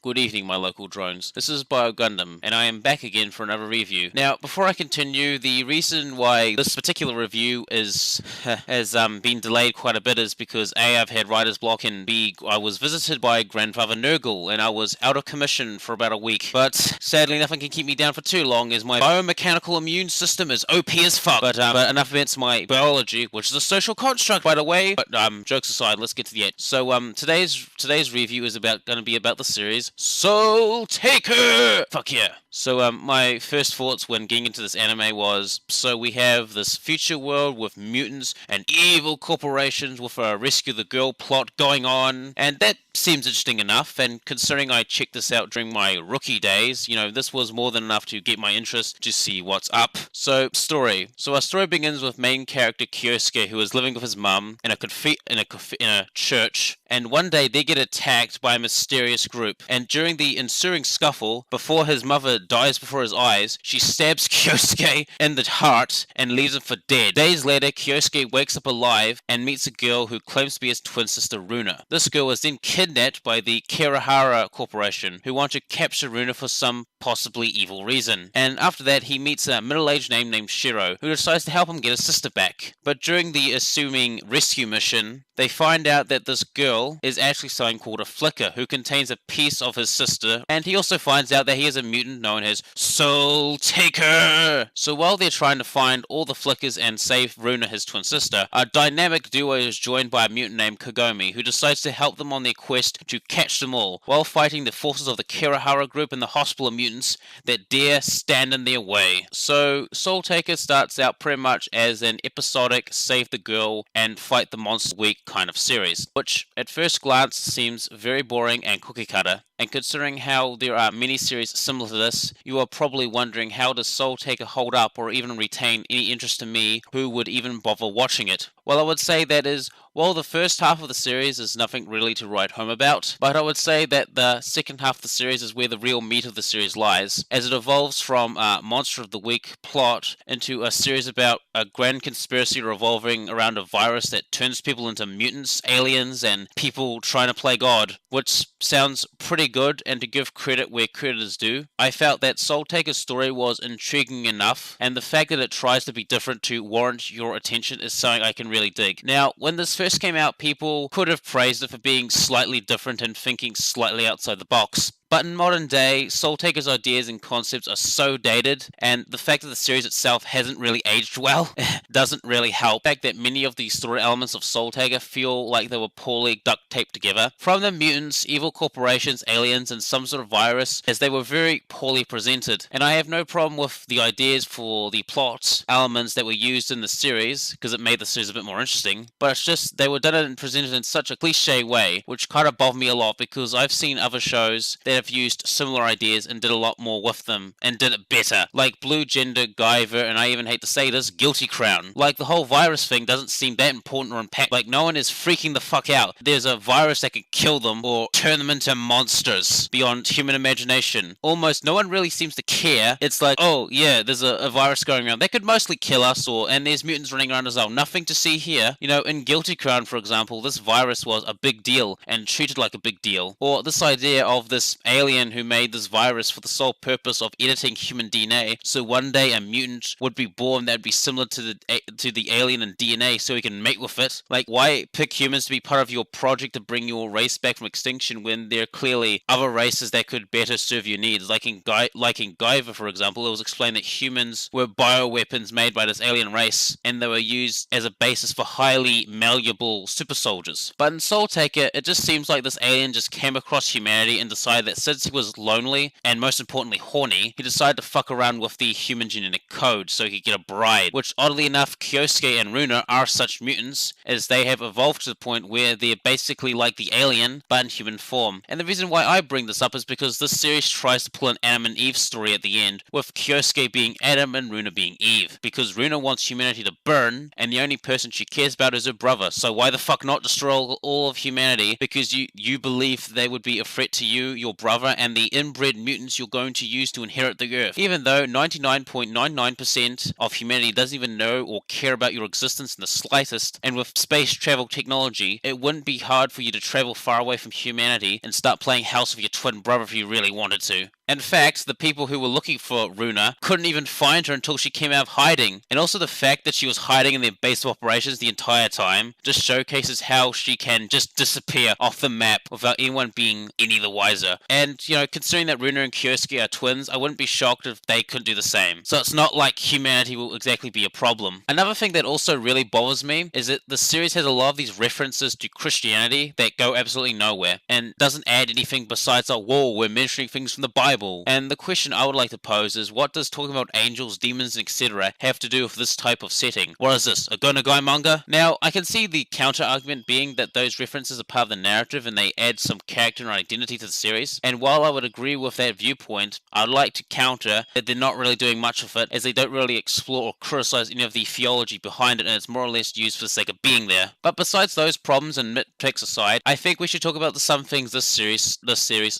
Good evening, my local drones. This is Bio Gundam, and I am back again for another review. Now, before I continue, the reason why this particular review has been delayed quite a bit is because A, I've had writer's block, and B, I was visited by Grandfather Nurgle, and I was out of commission for about a week. But sadly, nothing can keep me down for too long, as my biomechanical immune system is OP as fuck. But enough about my biology, which is a social construct, by the way. But jokes aside, let's get to the end. So today's review is going to be about the series Soul Taker! Fuck yeah. So my first thoughts when getting into this anime was, so we have this future world with mutants and evil corporations with a rescue the girl plot going on, and that seems interesting enough, and considering I checked this out during my rookie days, this was more than enough to get my interest to see what's up. So, story. So our story begins with main character Kyosuke, who is living with his mum in a church, and one day they get attacked by a mysterious group, and during the ensuing scuffle, before his mother dies before his eyes, she stabs Kyosuke in the heart and leaves him for dead. Days later, Kyosuke wakes up alive and meets a girl who claims to be his twin sister Runa. This girl is then kidnapped by the Kirihara Corporation, who want to capture Runa for some possibly evil reason. And after that, he meets a middle-aged named Shiro, who decides to help him get his sister back. But during the assuming rescue mission, they find out that this girl is actually something called a flicker, who contains a piece of his sister, and he also finds out that he is a mutant known as Soul Taker! So while they're trying to find all the flickers and save Runa, his twin sister, a dynamic duo is joined by a mutant named Kagome, who decides to help them on their quest to catch them all, while fighting the forces of the Kirihara group and the hospital of mutants that dare stand in their way. So Soul Taker starts out pretty much as an episodic save the girl and fight the monster week kind of series, which at first glance seems very boring and cookie cutter. And considering how there are many series similar to this, you are probably wondering, how does Soul Taker hold up or even retain any interest in me who would even bother watching it? Well, I would say that is, while the first half of the series is nothing really to write home about, but I would say that the second half of the series is where the real meat of the series lies, as it evolves from a Monster of the Week plot into a series about a grand conspiracy revolving around a virus that turns people into mutants, aliens, and people trying to play God, which sounds pretty good, and to give credit where credit is due, I felt that Soul Taker's story was intriguing enough, and the fact that it tries to be different to warrant your attention is something I can really dig. Now, when this first came out, people could have praised it for being slightly different and thinking slightly outside the box. But in modern day, Soul Taker's ideas and concepts are so dated, and the fact that the series itself hasn't really aged well doesn't really help. The fact that many of the story elements of Soul Taker feel like they were poorly duct taped together, from the mutants, evil corporations, aliens, and some sort of virus, as they were very poorly presented. And I have no problem with the ideas for the plot elements that were used in the series, because it made the series a bit more interesting, but it's just they were done and presented in such a cliche way, which kind of bothered me a lot, because I've seen other shows that have used similar ideas and did a lot more with them and did it better, like Blue Gender, Guyver, and I even hate to say this, Guilty Crown. Like, the whole virus thing doesn't seem that important or impactful. Like, no one is freaking the fuck out. There's a virus that can kill them or turn them into monsters beyond human imagination. Almost no one really seems to care. It's like, oh yeah, there's a virus going around. They could mostly kill us, and there's mutants running around as well. Nothing to see here. In Guilty Crown, for example, this virus was a big deal and treated like a big deal. Or this idea of this alien who made this virus for the sole purpose of editing human DNA, so one day a mutant would be born that would be similar to the alien in DNA, so he can mate with it. Like, why pick humans to be part of your project to bring your race back from extinction when there are clearly other races that could better serve your needs? Like in Guyver, for example, it was explained that humans were bioweapons made by this alien race, and they were used as a basis for highly malleable super soldiers. But in Soul Taker, it just seems like this alien just came across humanity and decided that since he was lonely, and most importantly horny, he decided to fuck around with the human genetic code so he could get a bride, which oddly enough, Kyosuke and Runa are such mutants, as they have evolved to the point where they're basically like the alien, but in human form. And the reason why I bring this up is because this series tries to pull an Adam and Eve story at the end, with Kyosuke being Adam and Runa being Eve, because Runa wants humanity to burn, and the only person she cares about is her brother, so why the fuck not destroy all of humanity, because you believe they would be a threat to you, your brother, brother and the inbred mutants you're going to use to inherit the Earth, even though 99.99% of humanity doesn't even know or care about your existence in the slightest, and with space travel technology, it wouldn't be hard for you to travel far away from humanity and start playing house with your twin brother if you really wanted to. In fact, the people who were looking for Runa couldn't even find her until she came out of hiding, and also the fact that she was hiding in their base of operations the entire time just showcases how she can just disappear off the map without anyone being any the wiser. And, considering that Runa and Kyosuke are twins, I wouldn't be shocked if they couldn't do the same. So it's not like humanity will exactly be a problem. Another thing that also really bothers me is that the series has a lot of these references to Christianity that go absolutely nowhere, and doesn't add anything besides, whoa, we're mentioning things from the Bible. And the question I would like to pose is, what does talking about angels, demons, etc. have to do with this type of setting? What is this, a Gonagai manga? Now, I can see the counter-argument being that those references are part of the narrative and they add some character and identity to the series, and while I would agree with that viewpoint, I'd like to counter that they're not really doing much of it, as they don't really explore or criticize any of the theology behind it, and it's more or less used for the sake of being there. But besides those problems and nitpicks aside, I think we should talk about some things this series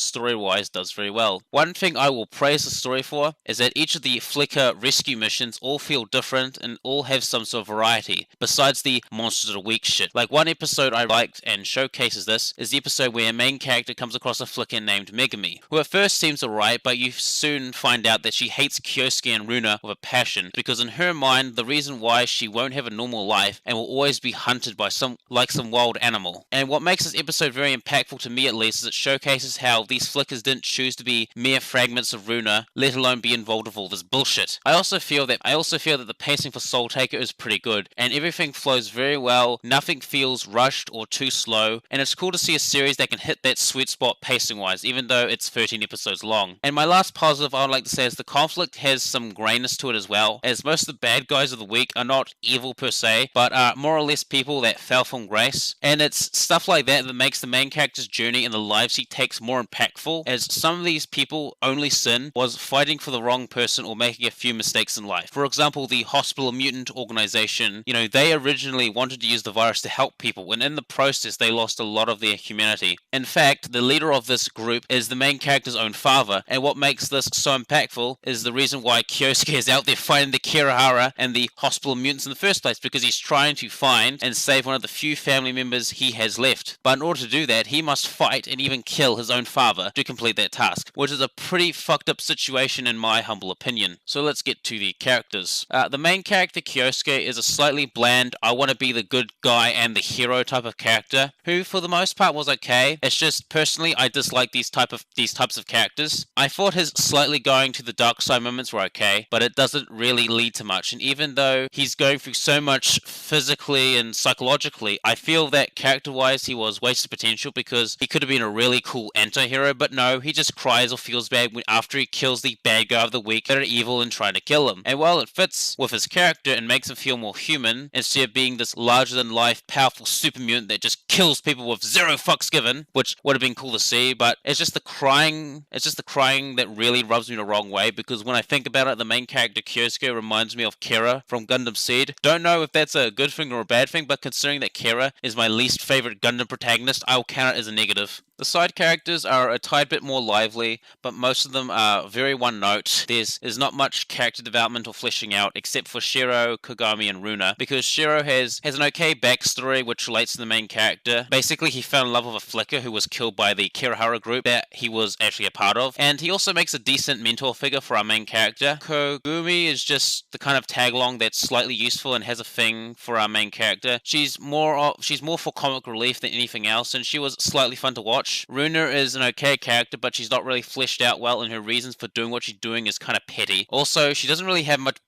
story-wise does very well. One thing I will praise the story for is that each of the Flicker rescue missions all feel different and all have some sort of variety, besides the Monsters of the Week shit. Like, one episode I liked and showcases this is the episode where a main character comes across a Flicker named Megami, who at first seems alright, but you soon find out that she hates Kyosuke and Runa with a passion, because in her mind, the reason why she won't have a normal life and will always be hunted by some wild animal. And what makes this episode very impactful to me at least is it showcases how these Flickers didn't choose to be mere fragments of Runa, let alone be involved with all this bullshit. I also feel that the pacing for Soul Taker is pretty good, and everything flows very well, nothing feels rushed or too slow, and it's cool to see a series that can hit that sweet spot pacing-wise, even though it's 13 episodes long. And my last positive I would like to say is the conflict has some grayness to it as well, as most of the bad guys of the week are not evil per se, but are more or less people that fell from grace, and it's stuff like that that makes the main character's journey and the lives he takes more impactful, as some of these people only sin was fighting for the wrong person or making a few mistakes in life. For example, the Hospital Mutant organization, they originally wanted to use the virus to help people, and in the process they lost a lot of their humanity. In fact, the leader of this group is the main character's own father, and what makes this so impactful is the reason why Kyosuke is out there fighting the Kirihara and the Hospital Mutants in the first place, because he's trying to find and save one of the few family members he has left. But in order to do that, he must fight and even kill his own father to complete that task, which is a pretty fucked up situation in my humble opinion. So let's get to the characters. The main character, Kyosuke, is a slightly bland, I want to be the good guy and the hero type of character, who for the most part was okay. It's just, personally, I dislike these types of characters. I thought his slightly going to the dark side moments were okay, but it doesn't really lead to much, and even though he's going through so much physically and psychologically, I feel that character-wise he was wasted potential, because he could have been a really cool anti-hero, but no, he just cries or feels bad after he kills the bad guy of the week that are evil and trying to kill him. And while it fits with his character and makes him feel more human, instead of being this larger-than-life, powerful super mutant that just kills people with zero fucks given, which would have been cool to see, but it's just the crying that really rubs me the wrong way, because when I think about it, the main character Kyosuke reminds me of Kira from Gundam Seed. Don't know if that's a good thing or a bad thing, but considering that Kira is my least favorite Gundam protagonist, I'll count it as a negative. The side characters are a tiny bit more lively, but most of them are very one-note. There's not much character development or fleshing out, except for Shiro, Kogami, and Runa, because Shiro has an okay backstory which relates to the main character. Basically, he fell in love with a flicker who was killed by the Kirihara group that he was actually a part of, and he also makes a decent mentor figure for our main character. Kogumi is just the kind of tag-along that's slightly useful and has a thing for our main character. She's more for comic relief than anything else, and she was slightly fun to watch. Runa is an okay character, but she's not really fleshed out well, and her reasons for doing what she's doing is kind of petty. Also, she doesn't really have much.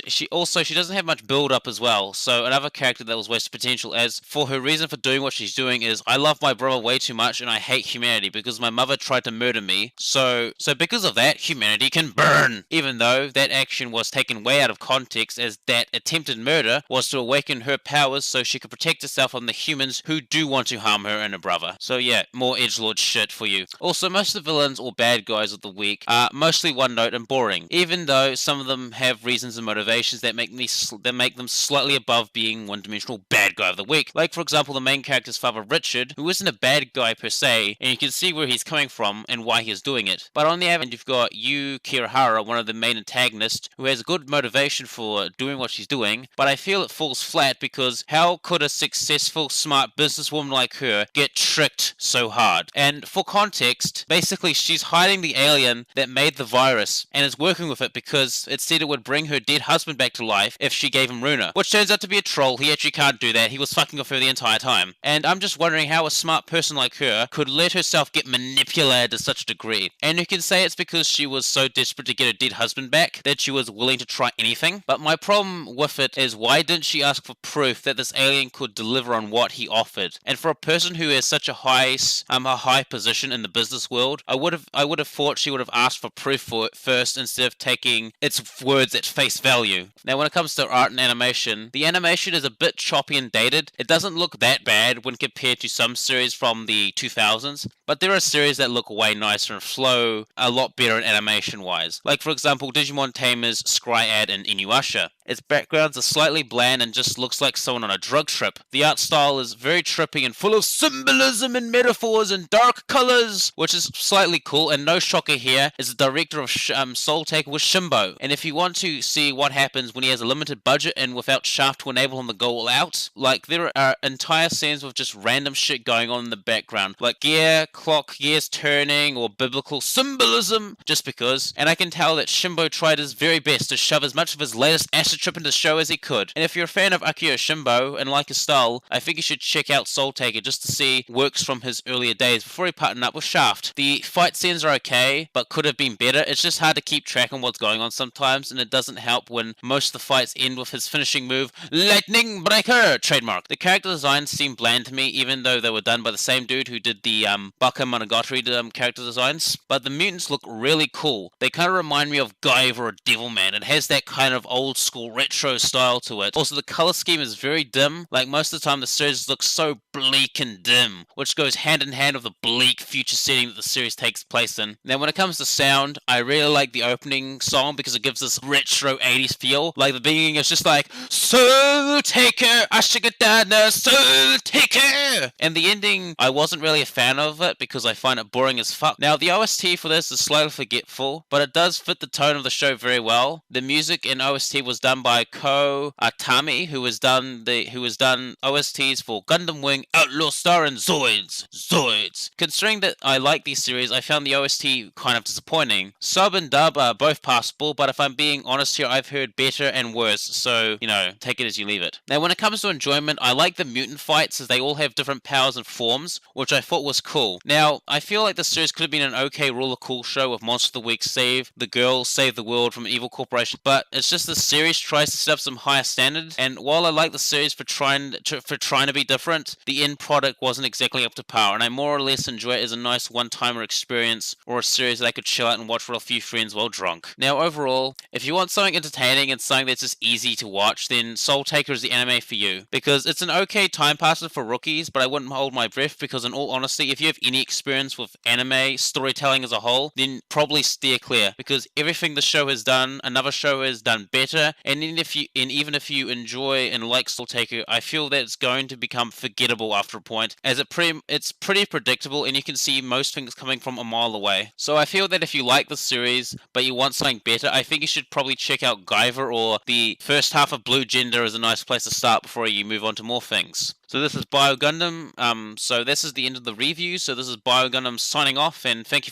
She doesn't have much build up as well. So another character that was wasted potential. As for her reason for doing what she's doing is, I love my brother way too much, and I hate humanity because my mother tried to murder me. So because of that, humanity can burn. Even though that action was taken way out of context, as that attempted murder was to awaken her powers so she could protect herself from the humans who do want to harm her and her brother. So yeah, more edgelord shit for you. Also, most of the villains or bad guys of the week are mostly one note and boring, even though some of them have reasons and motivations that make them slightly above being one-dimensional bad guy of the week. Like, for example, the main character's father Richard, who isn't a bad guy per se, and you can see where he's coming from and why he's doing it. But on the other hand, you've got Yu Kirihara, one of the main antagonists, who has a good motivation for doing what she's doing, but I feel it falls flat because how could a successful, smart businesswoman like her get tricked so hard? And for context, basically she's hiding the alien that made the virus and is working with it because it said it would bring her dead husband back to life if she gave him Runa, which turns out to be a troll. He actually can't do that. He was fucking with her the entire time. And I'm just wondering how a smart person like her could let herself get manipulated to such a degree. And you can say it's because she was so desperate to get her dead husband back that she was willing to try anything. But my problem with it is, why didn't she ask for proof that this alien could deliver on what he offered? And for a person who has such a high position in the business world, I would have thought she would have asked for proof for it first instead of taking its words at face value. Now, when it comes to art and animation, the animation is a bit choppy and dated. It doesn't look that bad when compared to some series from the 2000s, but there are series that look way nicer and flow a lot better in animation-wise. Like, for example, Digimon Tamer's Scryad and Inuyasha. Its backgrounds are slightly bland and just looks like someone on a drug trip. The art style is very trippy and full of symbolism and metaphors and dark colors, which is slightly cool, and no shocker here, is the director of Soul Taker was Shimbo. And if you want to see what happens when he has a limited budget and without Shaft to enable him to go all out, like, there are entire scenes with just random shit going on in the background, like gears turning, or biblical symbolism, just because. And I can tell that Shimbo tried his very best to shove as much of his latest acid trip into the show as he could. And if you're a fan of Akio Shimbo and like his style, I think you should check out Soul Taker just to see works from his earlier days before he partnered up with Shaft. The fight scenes are okay, but could have been better. It's just hard to keep track on what's going on sometimes, and it doesn't help when most of the fights end with his finishing move, Lightning Breaker, trademark. The character designs seem bland to me, even though they were done by the same dude who did the Baka Monogatari character designs. But the mutants look really cool. They kind of remind me of Guyver or Devilman. It has that kind of old school retro style to it. Also, the color scheme is very dim. Like, most of the time the series looks so bleak and dim, which goes hand in hand with the bleak future setting that the series takes place in. Now, when it comes to sound, I really like the opening song because it gives this retro 80s feel. Like, the beginning is just like, Soul Taker, Ashigatana, Soul Taker! And the ending, I wasn't really a fan of it because I find it boring as fuck. Now, the OST for this is slightly forgetful, but it does fit the tone of the show very well. The music in OST was done by Ko Atami, who has done OSTs for Gundam Wing, Outlaw Star, and Zoids. Considering that I like these series, I found the OST kind of disappointing. Sub and dub are both passable, but if I'm being honest here, I've heard better and worse, so, take it as you leave it. Now, when it comes to enjoyment, I like the mutant fights as they all have different powers and forms, which I thought was cool. Now, I feel like the series could have been an okay Rule of Cool show with Monster of the Week Save the Girl, Save the World from Evil Corporation, but it's just the series tries to set up some higher standards, and while I like the series for trying to be different, the end product wasn't exactly up to par, and I more or less enjoy it as a nice one-timer experience, or a series that I could chill out and watch with a few friends while drunk. Now, overall, if you want something entertaining and something that's just easy to watch, then Soul Taker is the anime for you, because it's an okay time passer for rookies, but I wouldn't hold my breath, because in all honesty, if you have any experience with anime storytelling as a whole, then probably steer clear, because everything the show has done, another show has done better, and even if you enjoy and like Soul Taker, I feel that it's going to become forgettable after a point, as it's pretty predictable, and you can see most things coming from a mile away. So I feel that if you like the series, but you want something better, I think you should probably check out Guyver, or the first half of Blue Gender is a nice place to start before you move on to more things. So this is Bio Gundam, so this is the end of the review, so this is Bio Gundam signing off, and thank you for